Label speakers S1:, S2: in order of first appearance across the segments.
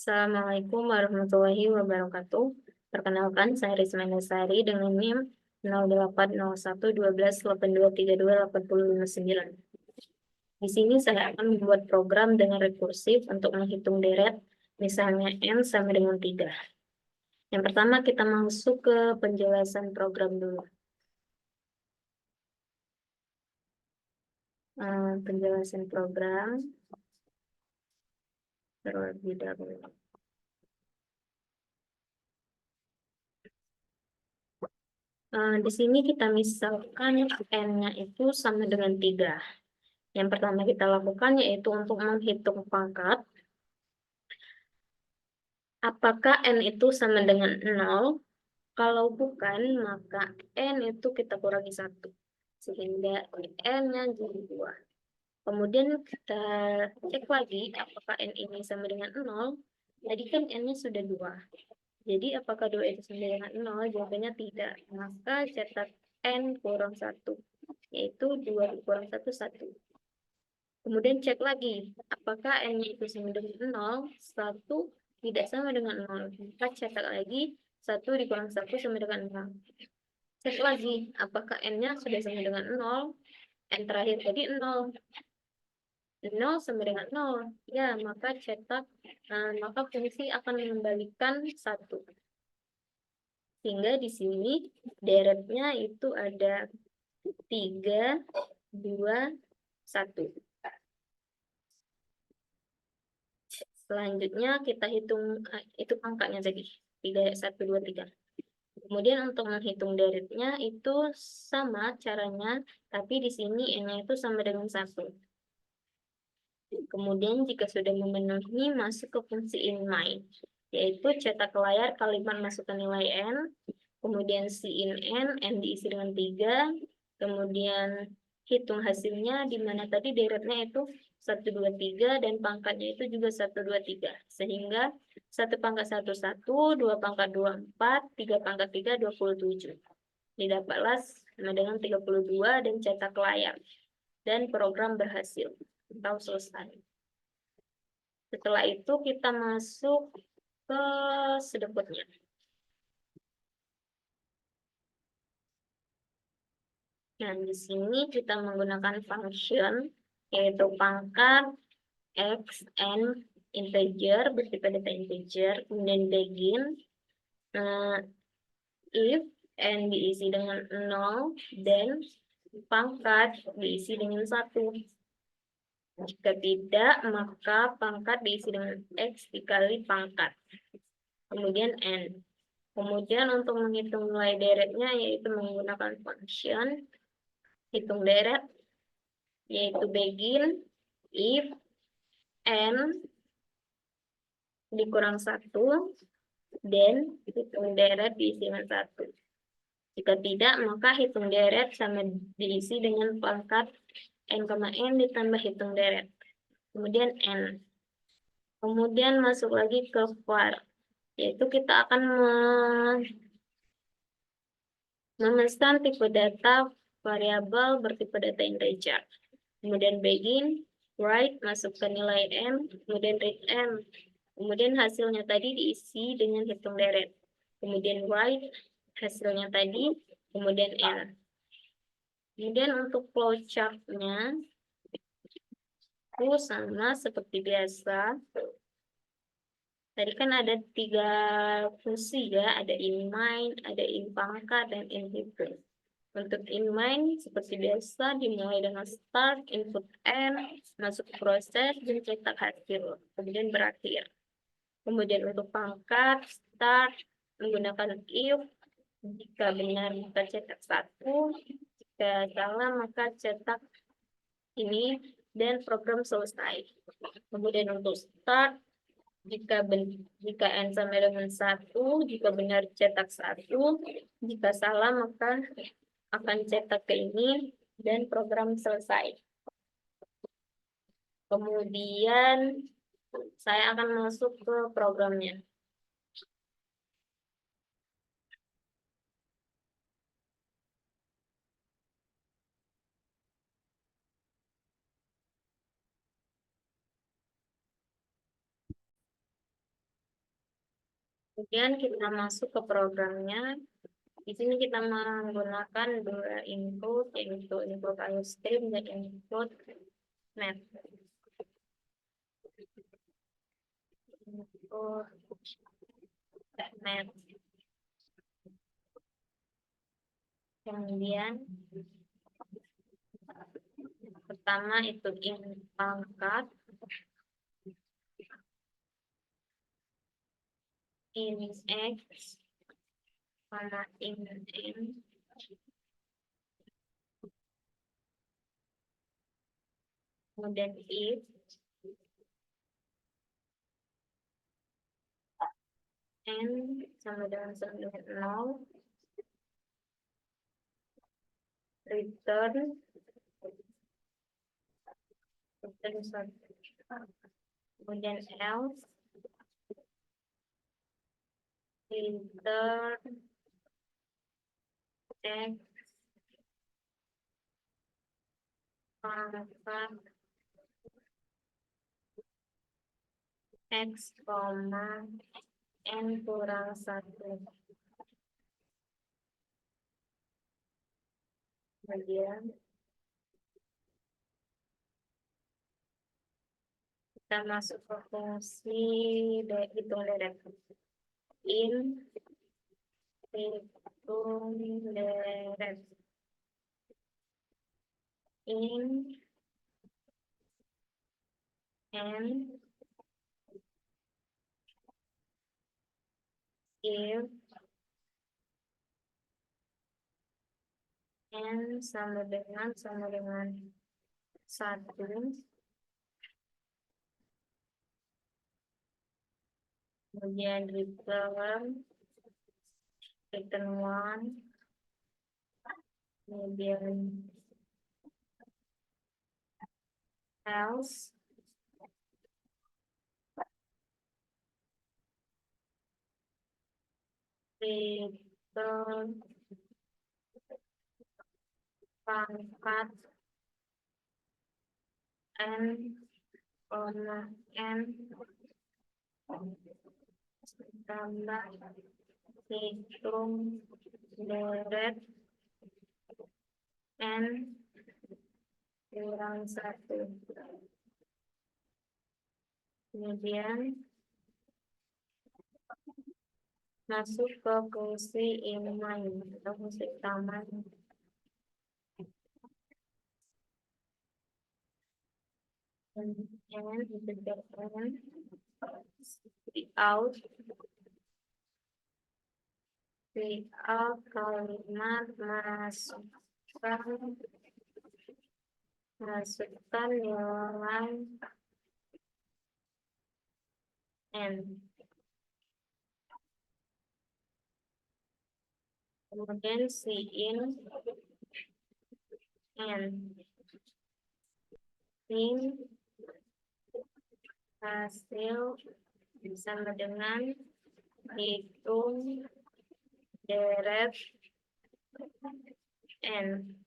S1: Assalamualaikum warahmatullahi wabarakatuh. Perkenalkan, saya Rizma Nasari dengan NIM 080112823289. Di sini saya akan membuat program dengan rekursif untuk menghitung deret, misalnya N sama dengan 3. Yang pertama kita masuk ke penjelasan program dulu. Penjelasan program terlebih dahulu. Di sini kita misalkan N-nya itu sama dengan 3. Yang pertama kita lakukan yaitu untuk menghitung pangkat. Apakah N itu sama dengan 0? Kalau bukan, maka N itu kita kurangi 1. Sehingga N-nya jadi 2. Kemudian kita cek lagi apakah N ini sama dengan 0. Tadi kan N-nya sudah 2. Jadi apakah 2 itu sama dengan 0? Jawabannya tidak. Maka cetak N kurang 1. Yaitu 2 kurang 1, 1. Kemudian cek lagi, apakah N-nya itu sama dengan 0, 1 tidak sama dengan 0. Maka cetak lagi, 1 dikurang 1 sama dengan 0. Cek lagi, apakah N-nya sudah sama dengan 0, N terakhir tadi 0. 0 sama dengan 0. Ya, maka maka fungsi akan mengembalikan 1. Sehingga di sini deretnya itu ada 3, 2, 1. Selanjutnya kita hitung itu angkanya tadi 3, 1, 2, 3. Kemudian untuk menghitung deretnya itu sama caranya, tapi di sini N-nya itu sama dengan 1. Kemudian jika sudah memenuhi, masuk ke fungsi inline, yaitu cetak ke layar kalimat masukkan nilai N, kemudian in N diisi dengan 3, kemudian hitung hasilnya, di mana tadi deretnya itu 1, 2, 3, dan pangkatnya itu juga 1, 2, 3. Sehingga 1 pangkat 1, 1, 2 pangkat 2, 4, 3 pangkat 3, 27. Didapatlah sama dengan 32 dan cetak layar. Dan program berhasil atau selesai. Setelah itu kita masuk ke sedekutnya. Nah, di sini kita menggunakan function, yaitu pangkat, x, n, integer, bertipe data integer, kemudian begin, if, n diisi dengan 0, dan pangkat diisi dengan 1. Jika tidak, maka pangkat diisi dengan x dikali pangkat. Kemudian n. Kemudian untuk menghitung nilai deretnya, yaitu menggunakan function, hitung deret, yaitu begin, if, n dikurang 1, dan hitung deret diisi dengan 1. Jika tidak, maka hitung deret sama diisi dengan pangkat n, ditambah hitung deret. Kemudian n. Kemudian masuk lagi ke var, yaitu kita akan memesan tipe data variabel bertipe data integer. Kemudian begin, write, masukkan nilai n, kemudian read n. Kemudian hasilnya tadi diisi dengan hitung deret. Kemudian write, hasilnya tadi, kemudian n. Kemudian untuk flowchart-nya, itu sama seperti biasa. Tadi kan ada 3 fungsi ya, ada inline, ada inpangkat, dan inhitung. Untuk inline seperti biasa dimulai dengan start, input n, masuk proses, dan cetak hasil, kemudian berakhir. Kemudian untuk pangkat, start, menggunakan if, jika benar maka cetak 1, jika salah maka cetak ini, dan program selesai. Kemudian untuk start, jika n sama dengan 1, jika benar cetak 1, jika salah maka akan cetak ke ini, dan program selesai. Kemudian saya akan masuk ke programnya. Kemudian kita masuk ke programnya. Di sini kita menggunakan dua input, yaitu input IOStream dan input math. Input math. Kemudian pertama itu in pangkat, in x, sama in n. Kemudian if n sama dengan 0, return 1. Kemudian else return x pangkat x, n kurang 1. Kemudian kita masuk ke fungsi hitung deret. In hitung deret. In and if n sama dengan 1, kemudian return 1, kemudian else return pangkat n, n tambah hitung deret n kurang 1. Kemudian masuk ke fungsi inline atau fungsi utama. Kemudian integrate out kalimat masukkan nilai n. Kemudian in n, in hasil sama dengan hitung deret n.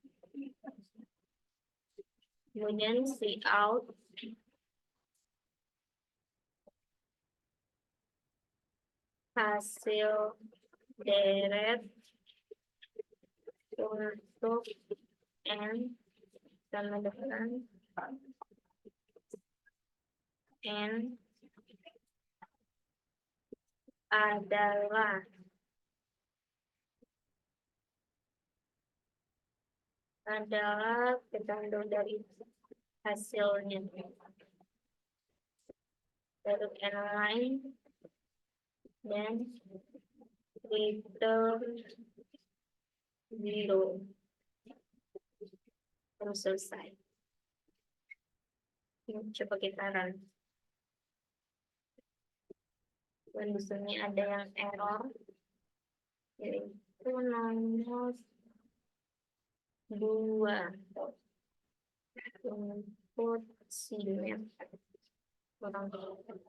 S1: Kemudian out hasil deret untuk n sama dengan n adalah tergantung dari hasilnya. Baru n lain dan return 0. Terus selesai. Ini coba kita run. Dan di sini ada yang error, yaitu nomor 2. Input simet kurang 14,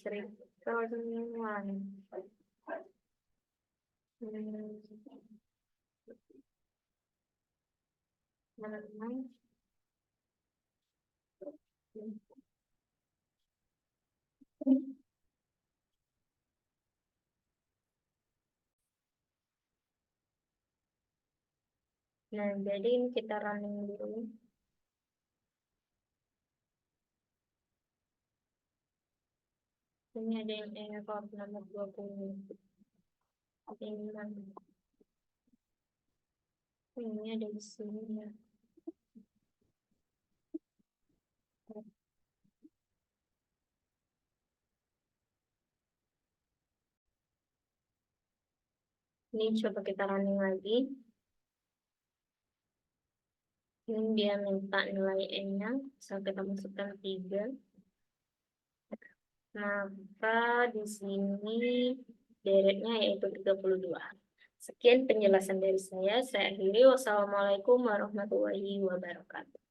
S1: return 1. Nah, jadi ini kita running dulu. Ini ada yang error nomor 20. Ini mana? Ini ada di sini ya. Ini coba kita running lagi. Ini dia minta nilai N-nya. Sampai kita masukkan 3. Maka di sini deretnya yaitu 32. Sekian penjelasan dari saya. Saya akhiri. Wassalamualaikum warahmatullahi wabarakatuh.